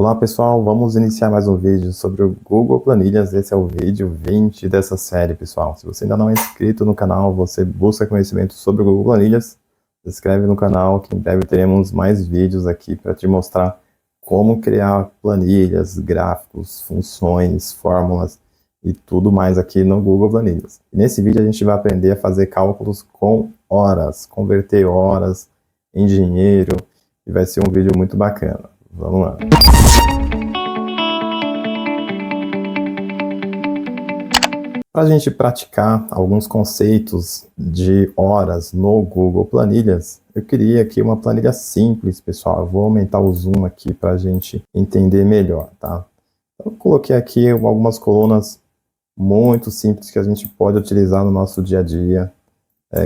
Olá pessoal, vamos iniciar mais um vídeo sobre o Google Planilhas. Esse é o vídeo 20 dessa série, pessoal. Se você ainda não é inscrito no canal, você busca conhecimento sobre o Google Planilhas, se inscreve no canal que em breve teremos mais vídeos aqui para te mostrar como criar planilhas, gráficos, funções, fórmulas e tudo mais aqui no Google Planilhas. E nesse vídeo a gente vai aprender a fazer cálculos com horas, converter horas em dinheiro e vai ser um vídeo muito bacana. Vamos lá. Para a gente praticar alguns conceitos de horas no Google Planilhas, eu queria aqui uma planilha simples, pessoal. Eu vou aumentar o zoom aqui para a gente entender melhor, tá? Eu coloquei aqui algumas colunas muito simples que a gente pode utilizar no nosso dia a dia,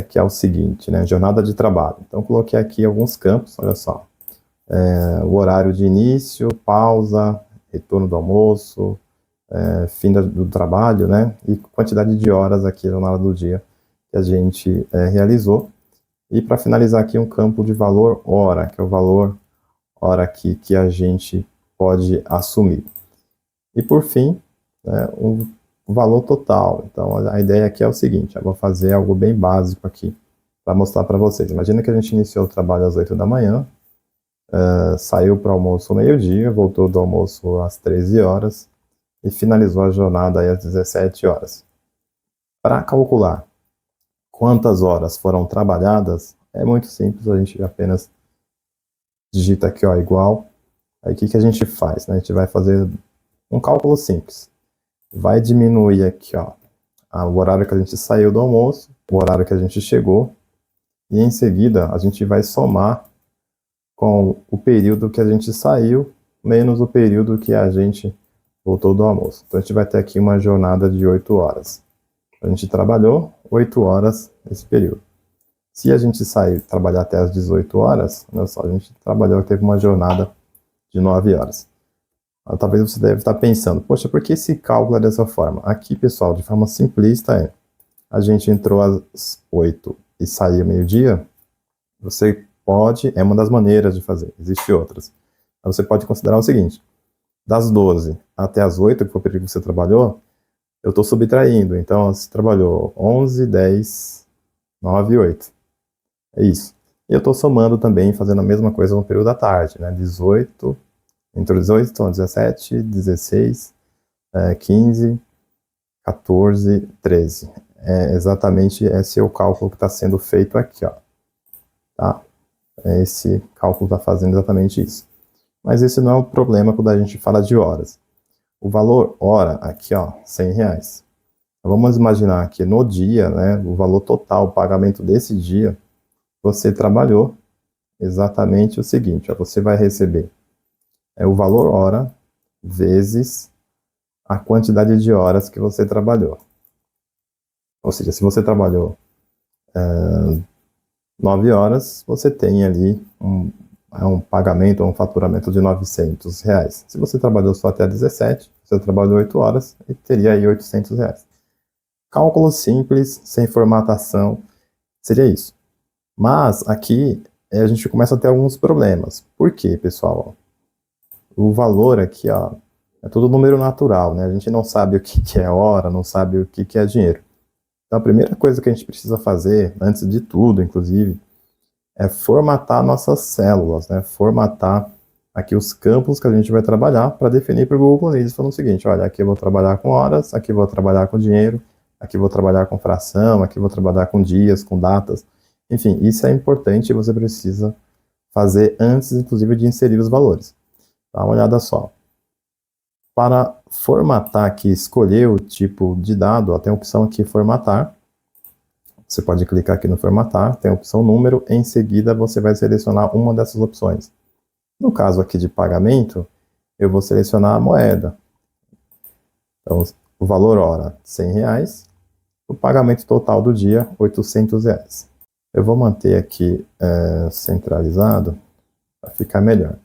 que é o seguinte, né? Jornada de trabalho. Então, eu coloquei aqui alguns campos, olha só. O horário de início, pausa, retorno do almoço, fim do trabalho, né? E quantidade de horas aqui na hora do dia que a gente realizou. E para finalizar aqui um campo de valor hora, que é o valor hora aqui que a gente pode assumir. E por fim, o valor total. Então a ideia aqui é o seguinte, eu vou fazer algo bem básico aqui para mostrar para vocês. Imagina que a gente iniciou o trabalho às 8 da manhã, saiu para o almoço ao meio-dia, voltou do almoço às 13 horas e finalizou a jornada aí às 17 horas. Para calcular quantas horas foram trabalhadas, é muito simples, a gente apenas digita aqui, ó, igual. Aí o que a gente faz, né? A gente vai fazer um cálculo simples. Vai diminuir aqui, ó, o horário que a gente saiu do almoço, o horário que a gente chegou, e em seguida a gente vai somar com o período que a gente saiu, menos o período que a gente voltou do almoço. Então a gente vai ter aqui uma jornada de 8 horas. A gente trabalhou 8 horas nesse período. Se a gente sair trabalhar até as 18 horas, olha só, a gente trabalhou, teve uma jornada de 9 horas. Talvez você deve estar pensando, poxa, por que esse cálculo é dessa forma? Aqui, pessoal, de forma simplista a gente entrou às 8 e saiu meio-dia, você pode, é uma das maneiras de fazer, existem outras. Então, você pode considerar o seguinte, das 12 até as 8, que foi o período que você trabalhou, eu estou subtraindo. Então, você trabalhou 11, 10, 9 e 8. É isso. E eu estou somando também, fazendo a mesma coisa no período da tarde, né? 18, entre 18, então 17, 16, 15, 14, 13. Exatamente esse é o cálculo que está sendo feito aqui, ó. Tá? Esse cálculo está fazendo exatamente isso. Mas esse não é o problema quando a gente fala de horas. O valor hora aqui, ó, R$100. Então, vamos imaginar que no dia, né, o valor total, o pagamento desse dia, você trabalhou exatamente o seguinte, ó, você vai receber o valor hora vezes a quantidade de horas que você trabalhou. Ou seja, se você trabalhou 9 horas, você tem ali um pagamento, um faturamento de R$900. Se você trabalhou só até 17, você trabalhou 8 horas e teria aí R$800. Cálculo simples, sem formatação, seria isso. Mas aqui a gente começa a ter alguns problemas. Por quê, pessoal? O valor aqui, ó, é tudo número natural, né? A gente não sabe o que é hora, não sabe o que é dinheiro. Então a primeira coisa que a gente precisa fazer, antes de tudo, inclusive, é formatar nossas células, né? Formatar aqui os campos que a gente vai trabalhar para definir para o Google Planilhas, falando o seguinte, olha, aqui eu vou trabalhar com horas, aqui eu vou trabalhar com dinheiro, aqui eu vou trabalhar com fração, aqui eu vou trabalhar com dias, com datas. Enfim, isso é importante e você precisa fazer antes, inclusive, de inserir os valores. Dá uma olhada só. Para formatar aqui, escolher o tipo de dado, ó, tem a opção aqui, formatar. Você pode clicar aqui no formatar, tem a opção número, em seguida você vai selecionar uma dessas opções. No caso aqui de pagamento, eu vou selecionar a moeda. Então, o valor hora, R$100, o pagamento total do dia, R$800. Eu vou manter aqui centralizado, para ficar melhor.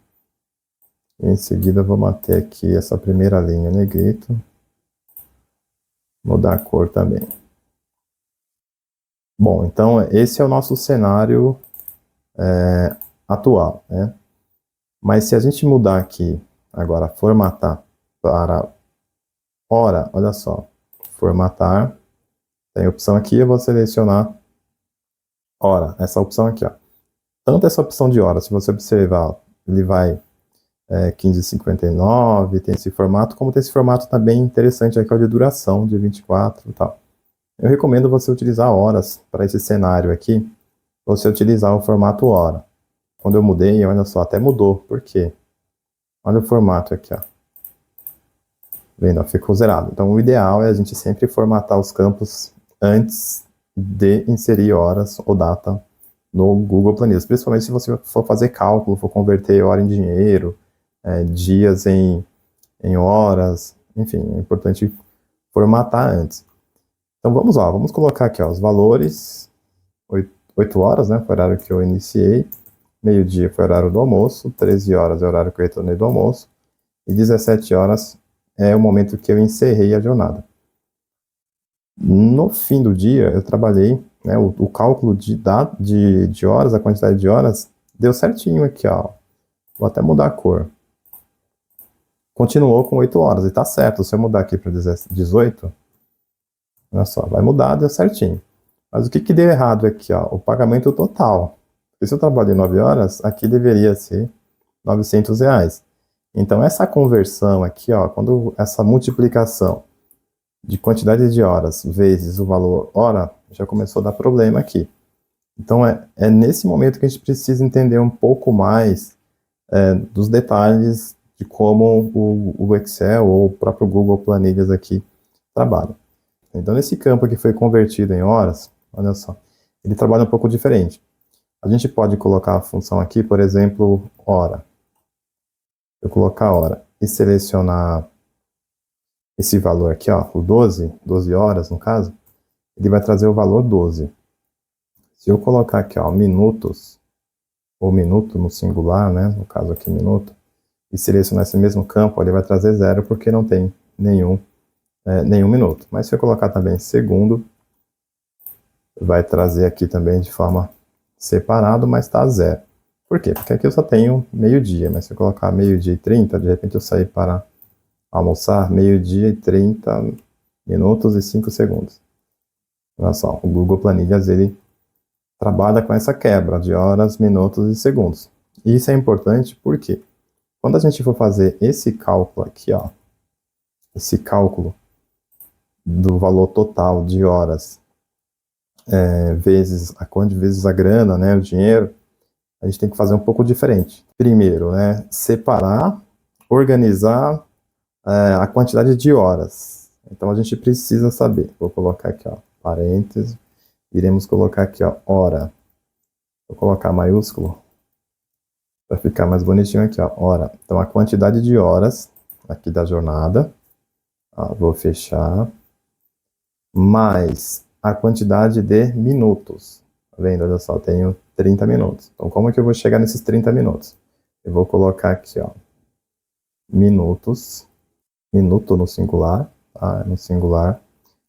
Em seguida, eu vou manter aqui essa primeira linha negrito, mudar a cor também. Bom, então esse é o nosso cenário atual, né? Mas se a gente mudar aqui Agora, formatar para hora, olha só. Formatar, tem a opção aqui, eu vou selecionar hora, essa opção aqui, ó. Tanto essa opção de hora, se você observar, ó, ele vai 15,59, tem esse formato, como tem esse formato também interessante aqui, ó, de duração, de 24 e tal. Eu recomendo você utilizar horas para esse cenário aqui, você utilizar o formato hora. Quando eu mudei, olha só, até mudou. Por quê? Olha o formato aqui, ó. Vendo, ó, ficou zerado. Então, o ideal é a gente sempre formatar os campos antes de inserir horas ou data no Google Planilhas. Principalmente se você for fazer cálculo, for converter hora em dinheiro, dias em horas, enfim, é importante formatar antes. Então, vamos lá, vamos colocar aqui, ó, os valores, 8 horas, né, foi o horário que eu iniciei, meio-dia foi o horário do almoço, 13 horas é o horário que eu retornei do almoço, e 17 horas é o momento que eu encerrei a jornada. No fim do dia, eu trabalhei, né, o cálculo de horas, a quantidade de horas, deu certinho aqui, ó. Vou até mudar a cor. Continuou com 8 horas, e tá certo. Se eu mudar aqui para 18, olha só, vai mudar, deu certinho. Mas o que deu errado aqui, ó? O pagamento total. Porque se eu trabalhei 9 horas, aqui deveria ser R$ 900. Então, essa conversão aqui, ó, quando essa multiplicação de quantidade de horas vezes o valor hora, já começou a dar problema aqui. Então, é nesse momento que a gente precisa entender um pouco mais dos detalhes de como o Excel ou o próprio Google Planilhas aqui trabalha. Então, nesse campo que foi convertido em horas, olha só, ele trabalha um pouco diferente. A gente pode colocar a função aqui, por exemplo, hora. Eu colocar hora e selecionar esse valor aqui, ó, o 12 horas no caso, ele vai trazer o valor 12. Se eu colocar aqui, ó, minutos, ou minuto no singular, né, no caso aqui minuto, e selecionar esse mesmo campo, ele vai trazer 0 porque não tem nenhum minuto. Mas se eu colocar também segundo, vai trazer aqui também de forma separado, mas tá 0. Por quê? Porque aqui eu só tenho meio-dia, mas se eu colocar meio-dia e 30, de repente eu sair para almoçar, meio-dia e 30 minutos e 5 segundos. Olha só, o Google Planilhas, ele trabalha com essa quebra de horas, minutos e segundos. E isso é importante porque quando a gente for fazer esse cálculo aqui, ó, esse cálculo do valor total de horas vezes a grana, né, o dinheiro, a gente tem que fazer um pouco diferente. Primeiro, né, separar, organizar a quantidade de horas. Então a gente precisa saber. Vou colocar aqui, ó, parênteses. Iremos colocar aqui, ó, hora. Vou colocar maiúsculo para ficar mais bonitinho aqui, ó, hora. Então a quantidade de horas aqui da jornada, ó, vou fechar, mais a quantidade de minutos. Tá vendo? Olha só, tenho 30 minutos. Então como é que eu vou chegar nesses 30 minutos? Eu vou colocar aqui, ó, minutos, minuto no singular, tá? No singular.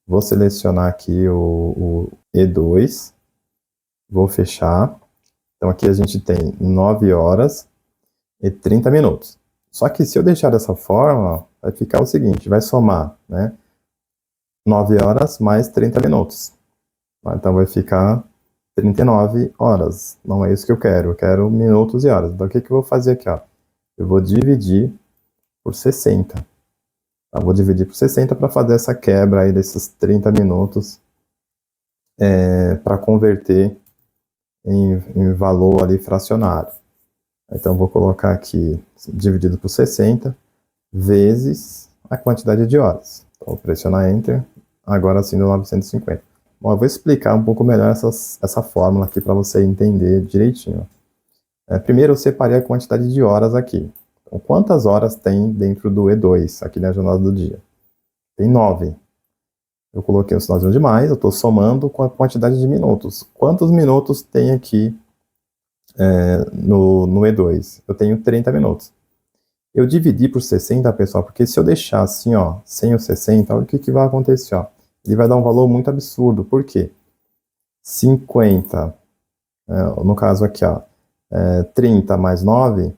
Vou selecionar aqui o E2, vou fechar. Então aqui a gente tem 9 horas e 30 minutos. Só que se eu deixar dessa forma, vai ficar o seguinte, vai somar, né? 9 horas mais 30 minutos. Então vai ficar 39 horas. Não é isso que eu quero minutos e horas. Então o que eu vou fazer aqui, ó? Eu vou dividir por 60. Eu vou dividir por 60 para fazer essa quebra aí desses 30 minutos para converter em valor ali fracionário. Então, vou colocar aqui, dividido por 60, vezes a quantidade de horas. Então, vou pressionar Enter, agora sim deu 950. Bom, eu vou explicar um pouco melhor essa fórmula aqui para você entender direitinho. Primeiro, eu separei a quantidade de horas aqui. Então, quantas horas tem dentro do E2, aqui na jornada do dia? Tem 9. Eu coloquei um sinalzinho de mais, eu estou somando com a quantidade de minutos. Quantos minutos tem aqui no E2? Eu tenho 30 minutos. Eu dividi por 60, pessoal, porque se eu deixar assim, ó, sem o 60, olha o que vai acontecer, ó. Ele vai dar um valor muito absurdo. Por quê? 50, no caso aqui, ó, 30 mais 9,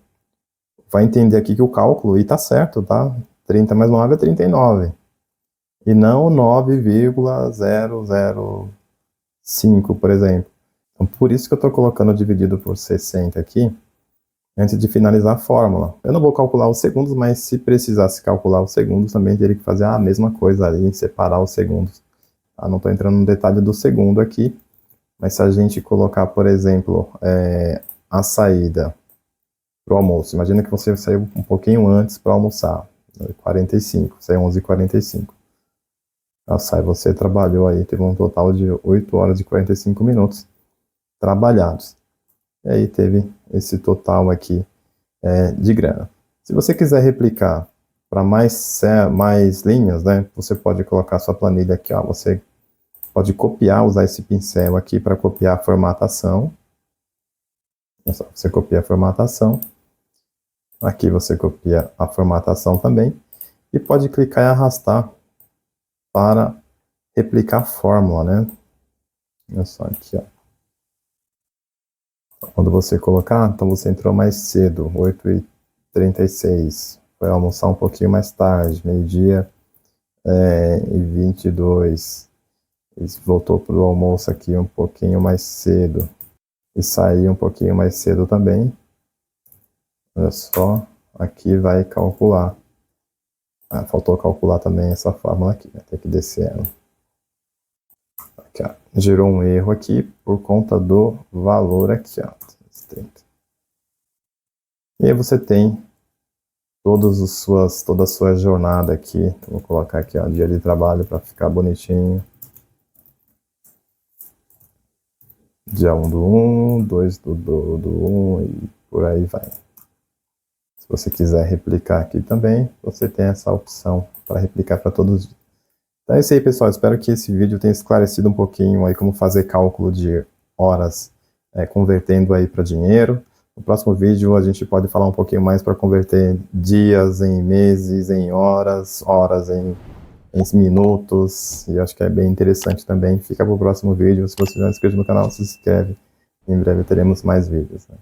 vai entender aqui que o cálculo, e tá certo, tá? 30 mais 9 é 39. E não 9,005, por exemplo. Então, por isso que eu estou colocando dividido por 60 aqui, antes de finalizar a fórmula. Eu não vou calcular os segundos, mas se precisasse calcular os segundos, também teria que fazer a mesma coisa ali, separar os segundos. Tá? Não estou entrando no detalhe do segundo aqui, mas se a gente colocar, por exemplo, a saída para o almoço. Imagina que você saiu um pouquinho antes para almoçar, 45, saiu 11h45. Você trabalhou aí, teve um total de 8 horas e 45 minutos trabalhados. E aí teve esse total aqui de grana. Se você quiser replicar para mais linhas, né, você pode colocar sua planilha aqui, ó, você pode copiar, usar esse pincel aqui para copiar a formatação. Você copia a formatação. Aqui você copia a formatação também. E pode clicar e arrastar para replicar a fórmula, né? Olha só aqui, ó. Quando você colocar, então você entrou mais cedo, 8h36. Foi almoçar um pouquinho mais tarde, meio-dia e 22. E voltou para o almoço aqui um pouquinho mais cedo. E saiu um pouquinho mais cedo também. Olha só, aqui vai calcular. Faltou calcular também essa fórmula aqui, né? Tem que descer ela. Aqui, ó. Gerou um erro aqui por conta do valor aqui, ó. 30. E aí você tem toda a sua jornada aqui. Então, vou colocar aqui, ó, dia de trabalho para ficar bonitinho. Dia 1 do 1, 2 do 1 e por aí vai. Se você quiser replicar aqui também, você tem essa opção para replicar para todos os dias. Então é isso aí, pessoal. Espero que esse vídeo tenha esclarecido um pouquinho aí como fazer cálculo de horas convertendo aí para dinheiro. No próximo vídeo a gente pode falar um pouquinho mais para converter dias em meses, em horas, horas em minutos. E acho que é bem interessante também. Fica para o próximo vídeo. Se você não é inscrito no canal, se inscreve. Em breve teremos mais vídeos, né?